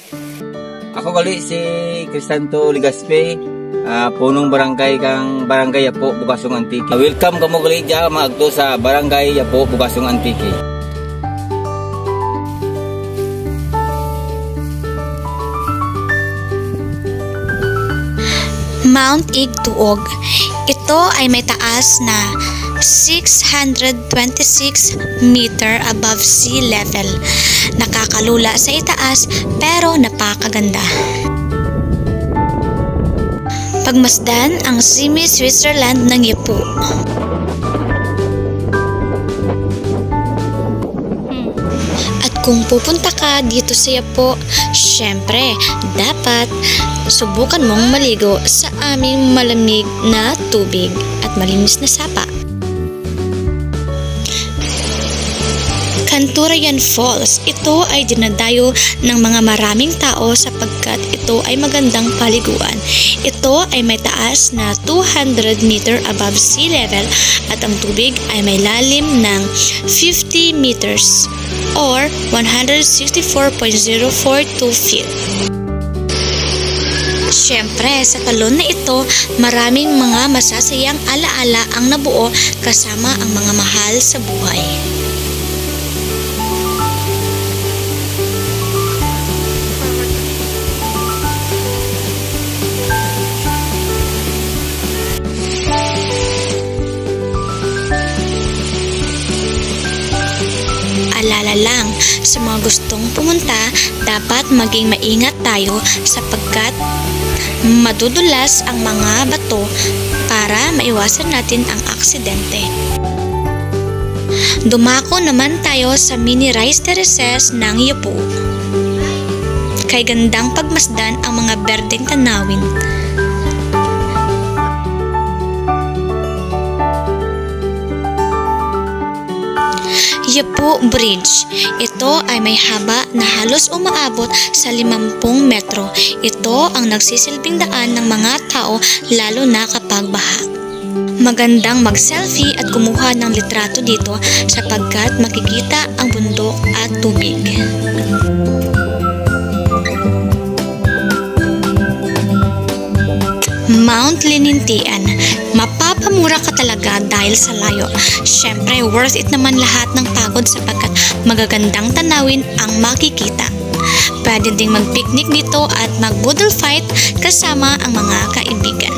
Ako gali si Crisanto Ligaspe, punong barangay kang Barangay Yapo, Bukasong Antique. Welcome kamo gali dya maagto sa Barangay Yapo, Bukasong Antique. Mount Igtuog. Ito ay may taas na 626 meter above sea level. Nakakalula sa itaas pero napakaganda. Pagmasdan ang semi-Switzerland ng Yapo. At kung pupunta ka dito sa Yapo, syempre, dapat subukan mong maligo sa aming malamig na tubig at malinis na sapa. Canturayan Falls. Ito ay dinadayo ng mga maraming tao sapagkat ito ay magandang paliguan. Ito ay may taas na 200 meter above sea level at ang tubig ay may lalim ng 50 meters or 164.042 feet. Siyempre, sa talon na ito, maraming mga masasayang alaala ang nabuo kasama ang mga mahal sa buhay. Alala lang, sa mga gustong pumunta, dapat maging maingat tayo sapagkat madudulas ang mga bato para maiwasan natin ang aksidente. Dumako naman tayo sa mini rice terraces ng Yapo. Kay gandang pagmasdan ang mga berdeng tanawin. Yapo Bridge. Ito ay may haba na halos umaabot sa 50 metro. Ito ang nagsisilbing daan ng mga tao lalo na kapag baha. Magandang mag-selfie at kumuha ng litrato dito sapagkat makikita ang bundok at tubig. Mount Linintian. Mapapamura ka talaga dahil sa layo. Syempre, worth it naman lahat ng pagod sapagkat magagandang tanawin ang makikita. Pwede ding mag-picnic dito at mag-boodle fight kasama ang mga kaibigan.